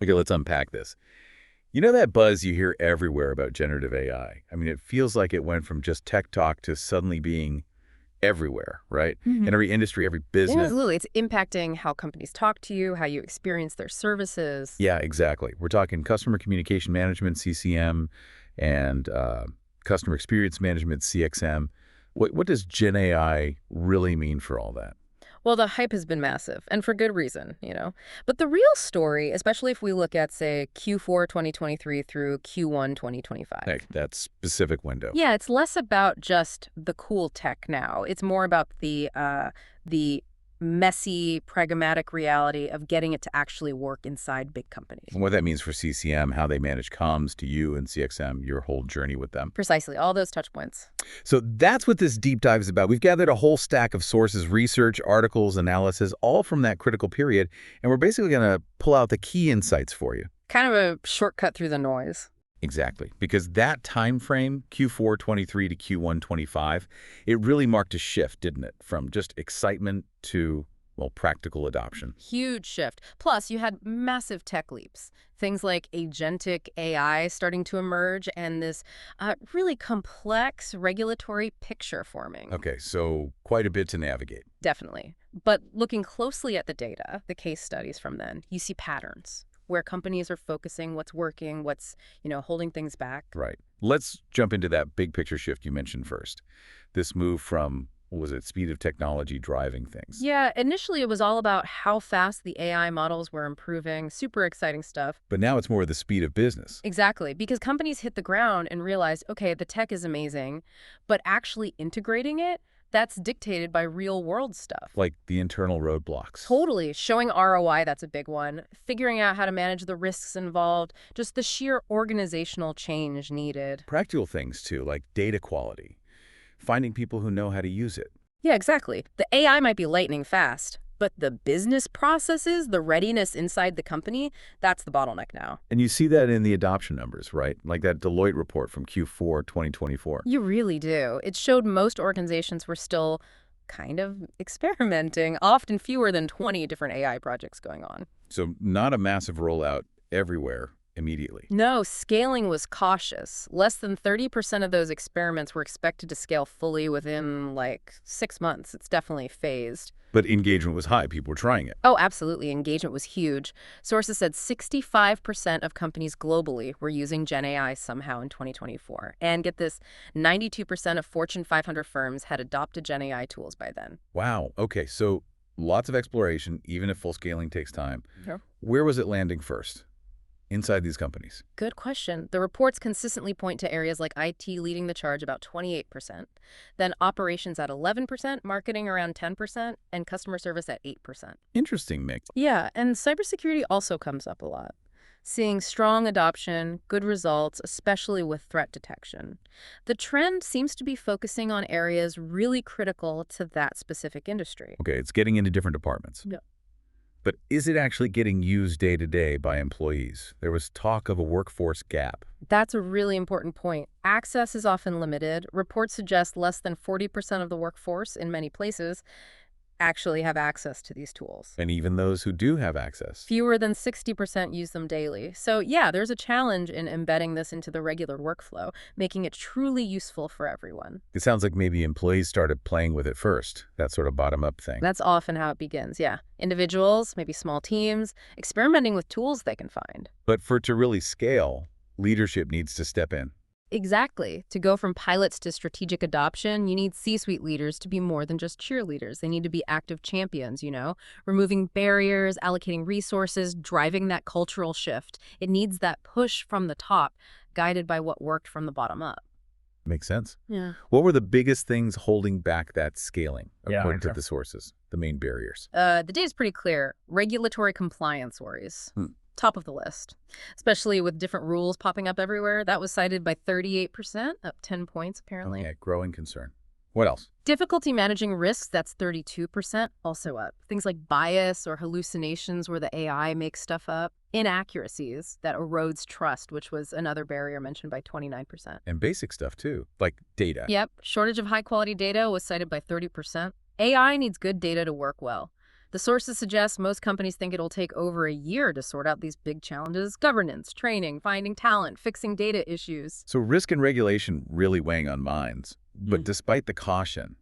Okay, let's unpack this. You know that buzz you hear everywhere about generative AI? I mean, it feels like it went from just tech talk to suddenly being everywhere, right? Hmm. In every industry, every business. Absolutely. It's impacting how companies talk to you, how you experience their services. Yeah, exactly. We're talking customer communication management, CCM, and customer experience management, CXM. What does Gen AI really mean for all that? Well, the hype has been massive, and for good reason. But the real story, especially if we look at, say, Q4 2023 through Q1 2025. Like that specific window. Yeah, it's less about just the cool tech now. It's more about the messy, pragmatic reality of getting it to actually work inside big companies. And what that means for CCM, how they manage comms to you and CXM, your whole journey with them. Precisely, all those touch points. So that's what this deep dive is about. We've gathered a whole stack of sources, research, articles, analysis, all from that critical period, and we're basically going to pull out the key insights for you. Kind of a shortcut through the noise. Exactly, because that time frame, Q4 23 to Q1 25, it really marked a shift, didn't it? From just excitement to, well, practical adoption. Huge shift. Plus, you had massive tech leaps. Things like agentic AI starting to emerge and this really complex regulatory picture forming. Okay, so quite a bit to navigate. Definitely. But looking closely at the data, the case studies from then, you see patterns where companies are focusing what's working, what's holding things back. Right. Let's jump into that big picture shift you mentioned first. This move from, what was it, speed of technology driving things. Yeah, initially it was all about how fast the AI models were improving, super exciting stuff. But now it's more the speed of business, Exactly, because companies hit the ground and realized, okay, the tech is amazing, but actually integrating it, that's dictated by real world stuff. like the internal roadblocks. Totally. Showing ROI, that's a big one. Figuring out how to manage the risks involved, just the sheer organizational change needed. Practical things too, like data quality, finding people who know how to use it. Yeah, exactly. The AI might be lightning fast, but the business processes, the readiness inside the company, that's the bottleneck now. And you see that in the adoption numbers, right? Like that Deloitte report from Q4 2024. You really do. It showed most organizations were still kind of experimenting, often fewer than 20 different AI projects going on. So not a massive rollout everywhere immediately. No, scaling was cautious. Less than 30% of those experiments were expected to scale fully within like 6 months. It's definitely phased. But engagement was high. People were trying it. Oh, absolutely. Engagement was huge. Sources said 65% of companies globally were using GenAI somehow in 2024. And get this, 92% of Fortune 500 firms had adopted GenAI tools by then. Wow. Okay, so lots of exploration, even if full scaling takes time. Sure. Where was it landing first? Inside these companies. Good question. The reports consistently point to areas like IT leading the charge about 28%, then operations at 11%, marketing around 10%, and customer service at 8%. Interesting mix. Yeah, and cybersecurity also comes up a lot. Seeing strong adoption, good results, especially with threat detection. The trend seems to be focusing on areas really critical to that specific industry. Okay, it's getting into different departments. Yeah. But is it actually getting used day to day by employees? There was talk of a workforce gap. That's a really important point. Access is often limited. Reports suggest less than 40% of the workforce in many places actually have access to these tools. And even those who do have access. Fewer than 60% use them daily. So yeah, there's a challenge in embedding this into the regular workflow, making it truly useful for everyone. It sounds like maybe employees started playing with it first, that sort of bottom-up thing. That's often how it begins, yeah. Individuals, maybe small teams, experimenting with tools they can find. But for it to really scale, leadership needs to step in. Exactly. To go from pilots to strategic adoption, you need C-suite leaders to be more than just cheerleaders. They need to be active champions, removing barriers, allocating resources, driving that cultural shift. It needs that push from the top, guided by what worked from the bottom up. Makes sense. Yeah. What were the biggest things holding back that scaling, Yeah, according to sure. the sources, the main barriers? The data's pretty clear. Regulatory compliance worries. Hmm. Top of the list, especially with different rules popping up everywhere. That was cited by 38%, up 10 points apparently. Okay, growing concern. What else? Difficulty managing risks, that's 32%, also up. Things like bias or hallucinations where the AI makes stuff up. Inaccuracies, that erodes trust, which was another barrier mentioned by 29%. And basic stuff too, like data. Yep, shortage of high-quality data was cited by 30%. AI needs good data to work well. The sources suggest most companies think it'll take over a year to sort out these big challenges: governance, training, finding talent, fixing data issues. So risk and regulation really weighing on minds. But Mm. despite the caution,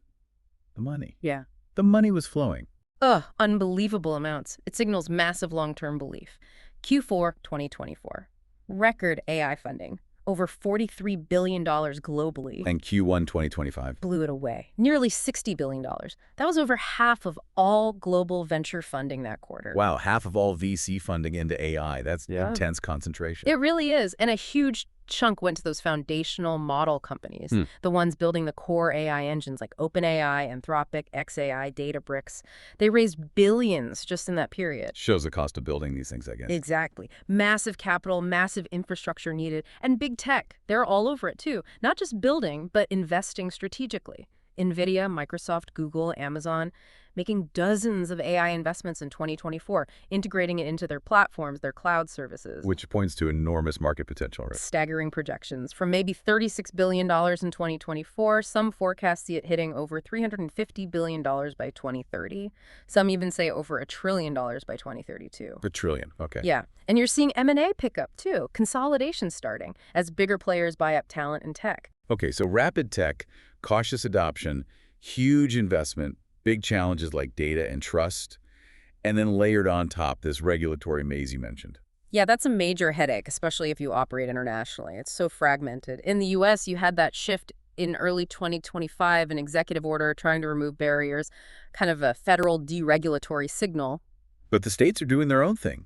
the money. Yeah. The money was flowing. Ugh, unbelievable amounts. It signals massive long-term belief. Q4 2024. Record AI funding. Over $43 billion globally. And Q1 2025. Blew it away. Nearly $60 billion. That was over half of all global venture funding that quarter. Wow, half of all VC funding into AI. That's Yeah. intense concentration. It really is. And a huge chunk went to those foundational model companies, the ones building the core AI engines like OpenAI, Anthropic, xAI, Databricks. They raised billions just in that period. Shows the cost of building these things, I guess. Exactly. Massive capital, massive infrastructure needed, and big tech. They're all over it too. Not just building, but investing strategically. NVIDIA, Microsoft, Google, Amazon, making dozens of AI investments in 2024, integrating it into their platforms, their cloud services. Which points to enormous market potential, right? Staggering projections. From maybe $36 billion in 2024, some forecasts see it hitting over $350 billion by 2030. Some even say over $1 trillion by 2032. $1 trillion, okay. Yeah, and you're seeing M&A pick up too, consolidation starting, as bigger players buy up talent and tech. Okay, so rapid tech, cautious adoption, huge investment, big challenges like data and trust, and then layered on top this regulatory maze you mentioned. Yeah, that's a major headache, especially if you operate internationally. It's so fragmented. In the U.S., you had that shift in early 2025, an executive order trying to remove barriers, kind of a federal deregulatory signal. But the states are doing their own thing,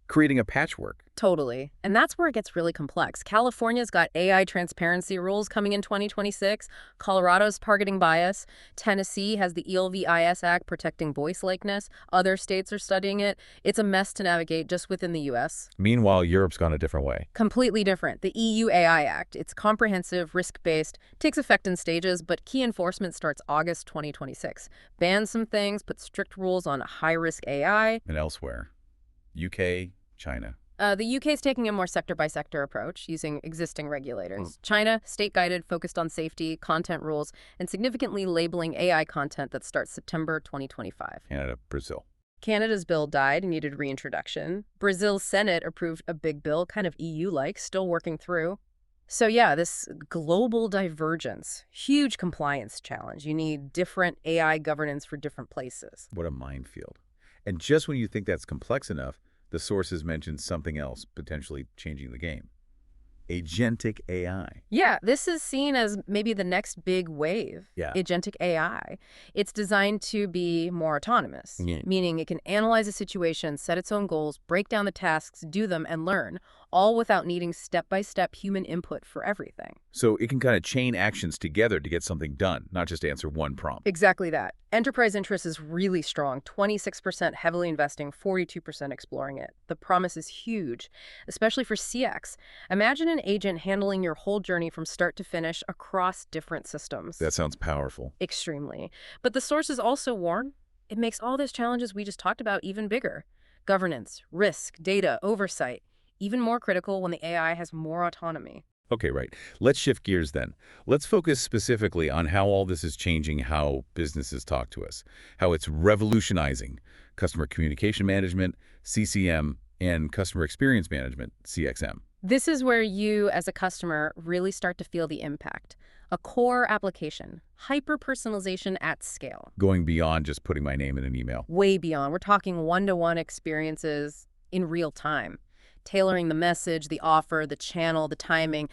creating a patchwork. Totally. And that's where it gets really complex. California's got AI transparency rules coming in 2026. Colorado's targeting bias. Tennessee has the ELVIS Act protecting voice likeness. Other states are studying it. It's a mess to navigate just within the U.S. Meanwhile, Europe's gone a different way. Completely different. The EU AI Act. It's comprehensive, risk-based, takes effect in stages, but key enforcement starts August 2026. Bans some things, puts strict rules on high-risk AI. And elsewhere, UK, China. The UK is taking a more sector-by-sector approach, using existing regulators. China, state-guided, focused on safety, content rules, and significantly labeling AI content that starts September 2025. Canada, Brazil. Canada's bill died and needed reintroduction. Brazil's Senate approved a big bill, kind of EU-like, still working through. So yeah, this global divergence, huge compliance challenge. You need different AI governance for different places. What a minefield. And just when you think that's complex enough, the sources mention something else potentially changing the game. Agentic AI. Yeah, this is seen as maybe the next big wave. Yeah. Agentic AI. It's designed to be more autonomous, meaning it can analyze a situation, set its own goals, break down the tasks, do them, and learn, all without needing step-by-step human input for everything. So it can kind of chain actions together to get something done, not just answer one prompt. Exactly that. Enterprise interest is really strong, 26% heavily investing, 42% exploring it. The promise is huge, especially for CX. Imagine an agent handling your whole journey from start to finish across different systems. That sounds powerful. Extremely. But the sources also warn, it makes all those challenges we just talked about even bigger. Governance, risk, data, oversight, even more critical when the AI has more autonomy. Okay, right. Let's shift gears then. Let's focus specifically on how all this is changing how businesses talk to us, how it's revolutionizing customer communication management, CCM, and customer experience management, CXM. This is where you, as a customer, really start to feel the impact. A core application, hyper-personalization at scale. Going beyond just putting my name in an email. Way beyond. We're talking one-to-one experiences in real time. Tailoring the message, the offer, the channel, the timing,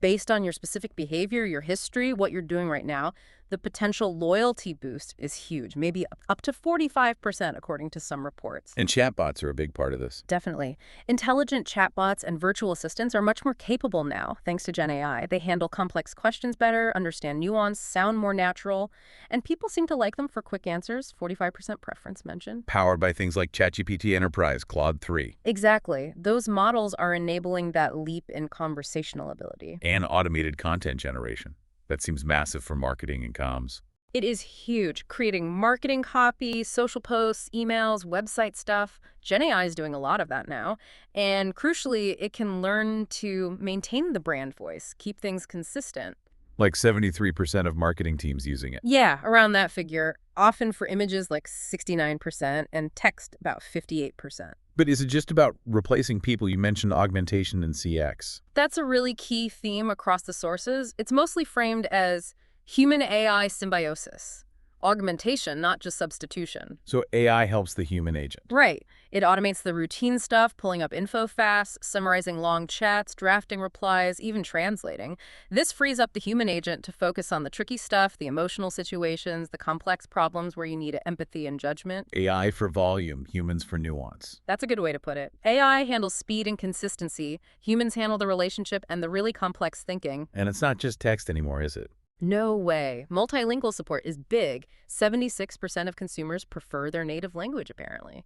based on your specific behavior, your history, what you're doing right now. The potential loyalty boost is huge, maybe up to 45% according to some reports. And chatbots are a big part of this. Definitely. Intelligent chatbots and virtual assistants are much more capable now, thanks to GenAI. They handle complex questions better, understand nuance, sound more natural, and people seem to like them for quick answers, 45% preference mentioned. Powered by things like ChatGPT Enterprise, Claude 3. Exactly. Those models are enabling that leap in conversational ability. And automated content generation. That seems massive for marketing and comms. It is huge. Creating marketing copy, social posts, emails, website stuff. GenAI is doing a lot of that now. And crucially, it can learn to maintain the brand voice, keep things consistent. Like 73% of marketing teams using it. Yeah, around that figure, often for images like 69% and text about 58%. But is it just about replacing people? You mentioned augmentation and CX. That's a really key theme across the sources. It's mostly framed as human AI symbiosis, augmentation, not just substitution. So AI helps the human agent. Right. It automates the routine stuff, pulling up info fast, summarizing long chats, drafting replies, even translating. This frees up the human agent to focus on the tricky stuff, the emotional situations, the complex problems where you need empathy and judgment. AI for volume, humans for nuance. That's a good way to put it. AI handles speed and consistency. Humans handle the relationship and the really complex thinking. And it's not just text anymore, is it? No way. Multilingual support is big. 76% of consumers prefer their native language, apparently.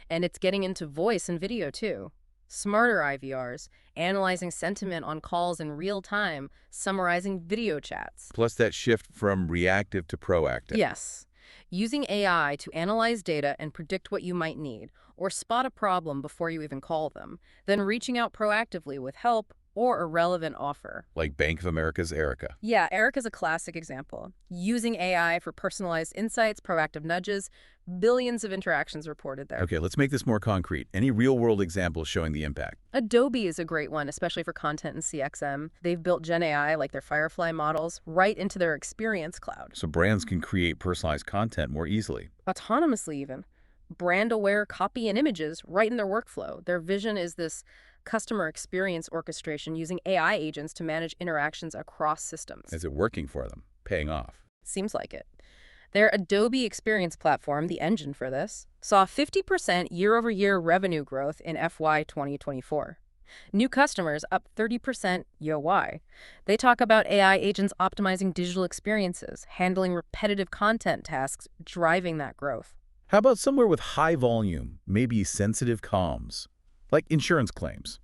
And it's getting into voice and video, too. Smarter IVRs, analyzing sentiment on calls in real time, summarizing video chats. Plus that shift from reactive to proactive. Yes. Using AI to analyze data and predict what you might need, or spot a problem before you even call them, then reaching out proactively with help or a relevant offer. Like Bank of America's Erica. Yeah, Erica's a classic example. Using AI for personalized insights, proactive nudges, billions of interactions reported there. Okay, let's make this more concrete. Any real-world examples showing the impact? Adobe is a great one, especially for content and CXM. They've built GenAI, like their Firefly models, right into their Experience Cloud. So brands can create personalized content more easily. Autonomously even. Brand-aware copy and images right in their workflow. Their vision is this customer experience orchestration using AI agents to manage interactions across systems. Is it working for them? Paying off? Seems like it. Their Adobe Experience Platform, the engine for this, saw 50% year-over-year revenue growth in FY 2024. New customers up 30% year-why. They talk about AI agents optimizing digital experiences, handling repetitive content tasks, driving that growth. How about somewhere with high volume, maybe sensitive comms, like insurance claims?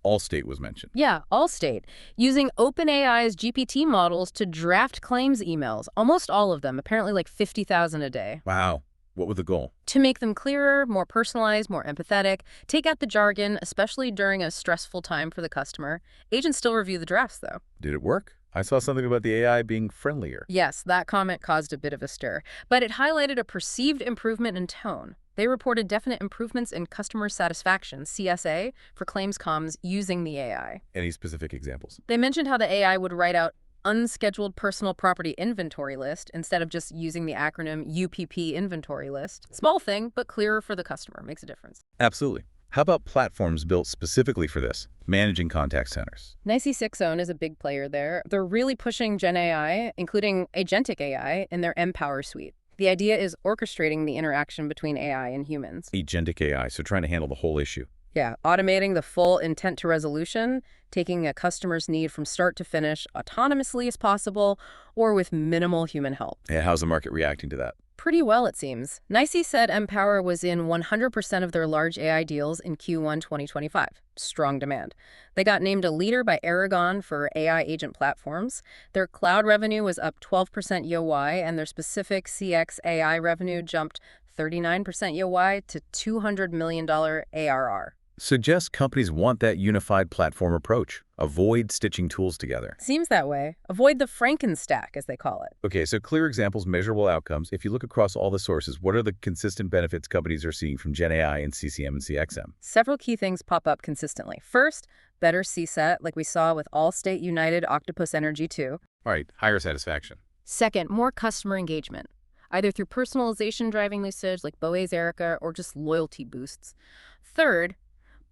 Allstate was mentioned. Yeah, Allstate, using OpenAI's GPT models to draft claims emails, almost all of them, apparently like 50,000 a day. Wow. What was the goal? To make them clearer, more personalized, more empathetic, take out the jargon, especially during a stressful time for the customer. Agents still review the drafts, though. Did it work? I saw something about the AI being friendlier. Yes, that comment caused a bit of a stir, but it highlighted a perceived improvement in tone. They reported definite improvements in customer satisfaction, CSA, for claims comms using the AI. Any specific examples? They mentioned how the AI would write out unscheduled personal property inventory list instead of just using the acronym UPP inventory list. Small thing, but clearer for the customer. Makes a difference. Absolutely. How about platforms built specifically for this, managing contact centers? NICE 6.0 is a big player there. They're really pushing GenAI, including agentic AI, in their Empower suite. The idea is orchestrating the interaction between AI and humans. Agentic AI, so trying to handle the whole issue. Yeah, automating the full intent to resolution, taking a customer's need from start to finish autonomously as possible, or with minimal human help. Yeah, how's the market reacting to that? Pretty well, it seems. NICE said Empower was in 100% of their large AI deals in Q1 2025. Strong demand. They got named a leader by Aragon for AI agent platforms. Their cloud revenue was up 12% year-why, and their specific CX AI revenue jumped 39% year-why to $200 million ARR. Suggests companies want that unified platform approach. Avoid stitching tools together. Seems that way. Avoid the Frankenstack, as they call it. Okay, so clear examples, measurable outcomes. If you look across all the sources, what are the consistent benefits companies are seeing from GenAI and CCM and CXM? Several key things pop up consistently. First, better CSAT, like we saw with Allstate, United, Octopus Energy too. All right, higher satisfaction. Second, more customer engagement, either through personalization driving usage like Boe's Erica or just loyalty boosts. Third,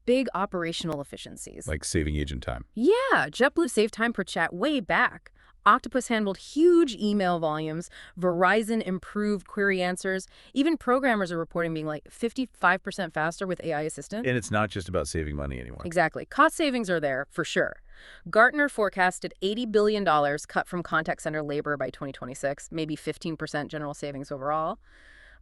big operational efficiencies. Like saving agent time. Yeah, JetBlue saved time per chat way back. Octopus handled huge email volumes. Verizon improved query answers. Even programmers are reporting being like 55% faster with AI Assistant. And it's not just about saving money anymore. Exactly. Cost savings are there, for sure. Gartner forecasted $80 billion cut from contact center labor by 2026, maybe 15% general savings overall.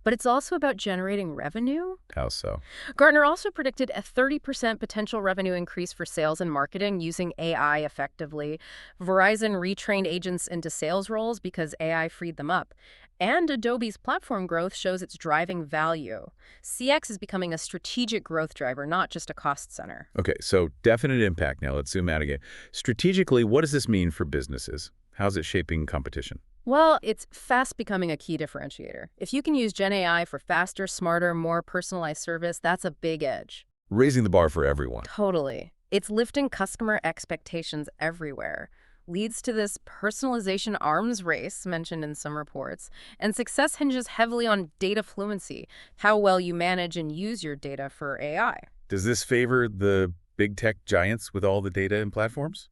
But it's also about generating revenue. How so? Gartner also predicted a 30% potential revenue increase for sales and marketing using AI effectively. Verizon retrained agents into sales roles because AI freed them up. And Adobe's platform growth shows it's driving value. CX is becoming a strategic growth driver, not just a cost center. Okay, so definite impact now. Let's zoom out again. Strategically, what does this mean for businesses? How's it shaping competition? Well, it's fast becoming a key differentiator. If you can use GenAI for faster, smarter, more personalized service, that's a big edge. Raising the bar for everyone. Totally. It's lifting customer expectations everywhere. Leads to this personalization arms race mentioned in some reports. And success hinges heavily on data fluency, how well you manage and use your data for AI. Does this favor the big tech giants with all the data and platforms?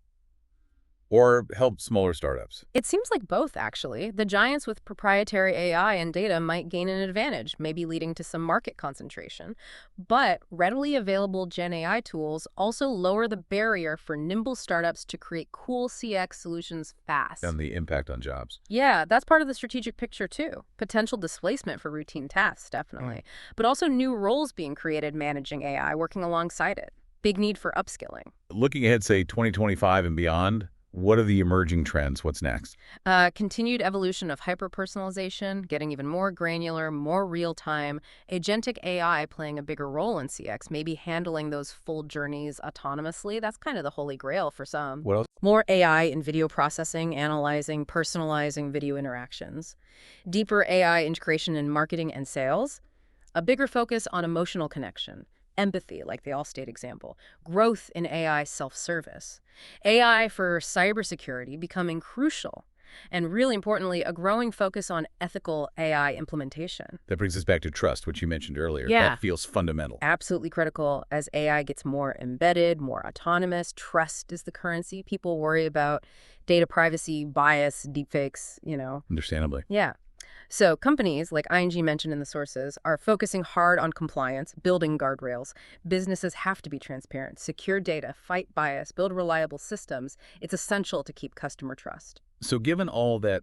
Or help smaller startups? It seems like both, actually. The giants with proprietary AI and data might gain an advantage, maybe leading to some market concentration. But readily available Gen AI tools also lower the barrier for nimble startups to create cool CX solutions fast. And the impact on jobs. Yeah, that's part of the strategic picture, too. Potential displacement for routine tasks, definitely. But also new roles being created managing AI, working alongside it. Big need for upskilling. Looking ahead, say 2025 and beyond, what are the emerging trends? What's next? Continued evolution of hyper-personalization, getting even more granular, more real-time, agentic AI playing a bigger role in CX, maybe handling those full journeys autonomously. That's kind of the holy grail for some. What else? More AI in video processing, analyzing, personalizing video interactions. Deeper AI integration in marketing and sales. A bigger focus on emotional connection. Empathy, like the Allstate example. Growth in AI self-service. AI for cybersecurity becoming crucial. And really importantly, a growing focus on ethical AI implementation. That brings us back to trust, which you mentioned earlier. Yeah. That feels fundamental. Absolutely critical. As AI gets more embedded, more autonomous, trust is the currency. People worry about data privacy, bias, deepfakes. Understandably. Yeah. So companies, like ING mentioned in the sources, are focusing hard on compliance, building guardrails. Businesses have to be transparent, secure data, fight bias, build reliable systems. It's essential to keep customer trust. So given all that,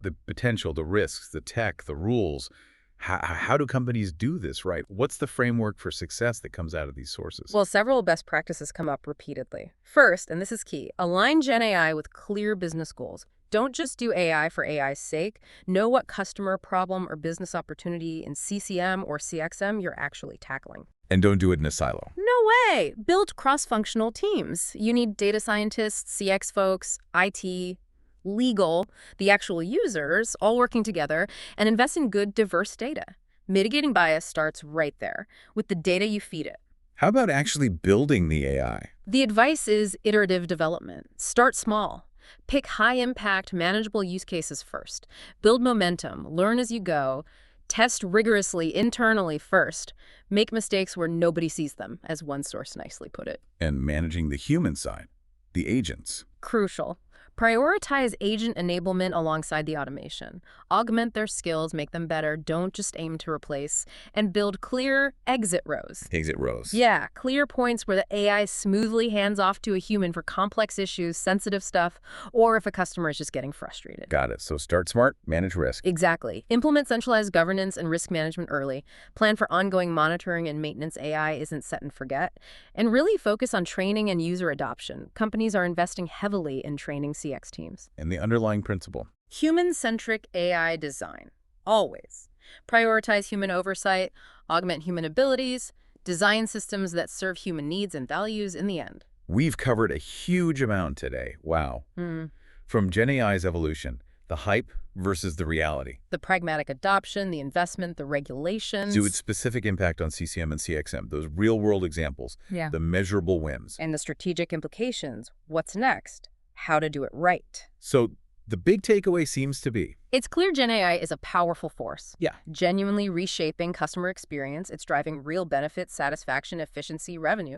the potential, the risks, the tech, the rules, how do companies do this right? What's the framework for success that comes out of these sources? Well, several best practices come up repeatedly. First, and this is key, align Gen AI with clear business goals. Don't just do AI for AI's sake. Know what customer problem or business opportunity in CCM or CXM you're actually tackling. And don't do it in a silo. No way! Build cross-functional teams. You need data scientists, CX folks, IT, legal, the actual users, all working together, and invest in good, diverse data. Mitigating bias starts right there, with the data you feed it. How about actually building the AI? The advice is iterative development. Start small. Pick high-impact, manageable use cases first. Build momentum. Learn as you go. Test rigorously internally first. Make mistakes where nobody sees them, as one source nicely put it. And managing the human side, the agents. Crucial. Prioritize agent enablement alongside the automation. Augment their skills, make them better. Don't just aim to replace. And build clear exit rows. Exit rows. Yeah, clear points where the AI smoothly hands off to a human for complex issues, sensitive stuff, or if a customer is just getting frustrated. Got it. So start smart, manage risk. Exactly. Implement centralized governance and risk management early. Plan for ongoing monitoring and maintenance. AI isn't set and forget. And really focus on training and user adoption. Companies are investing heavily in training CX teams. And the underlying principle. Human-centric AI design. Always. Prioritize human oversight, augment human abilities, design systems that serve human needs and values in the end. We've covered a huge amount today. Wow. From GenAI's evolution, the hype versus the reality. The pragmatic adoption, the investment, the regulations. To its specific impact on CCM and CXM, those real-world examples, the measurable wins. And the strategic implications. What's next? How to do it right. So the big takeaway seems to be, It's clear GenAI is a powerful force. Yeah. Genuinely reshaping customer experience. It's driving real benefits, satisfaction, efficiency, revenue.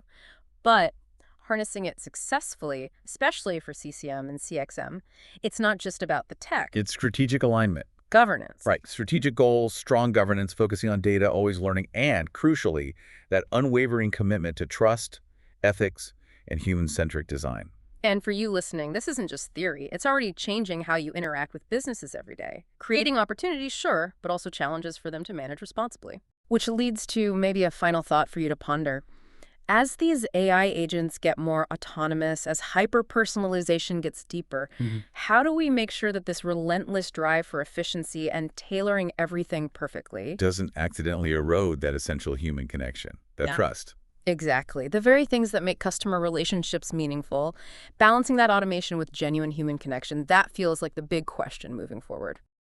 But harnessing it successfully, especially for CCM and CXM, it's not just about the tech. it's strategic alignment. Governance. Right. Strategic goals, strong governance, focusing on data, always learning, and crucially, that unwavering commitment to trust, ethics, and human-centric design. And for you listening, this isn't just theory. It's already changing how you interact with businesses every day. Creating opportunities, sure, but also challenges for them to manage responsibly. Which leads to maybe a final thought for you to ponder. As these AI agents get more autonomous, as hyper-personalization gets deeper, how do we make sure that this relentless drive for efficiency and tailoring everything perfectly Doesn't accidentally erode that essential human connection, that Yeah. trust. Exactly. The very things that make customer relationships meaningful, balancing that automation with genuine human connection, that feels like the big question moving forward.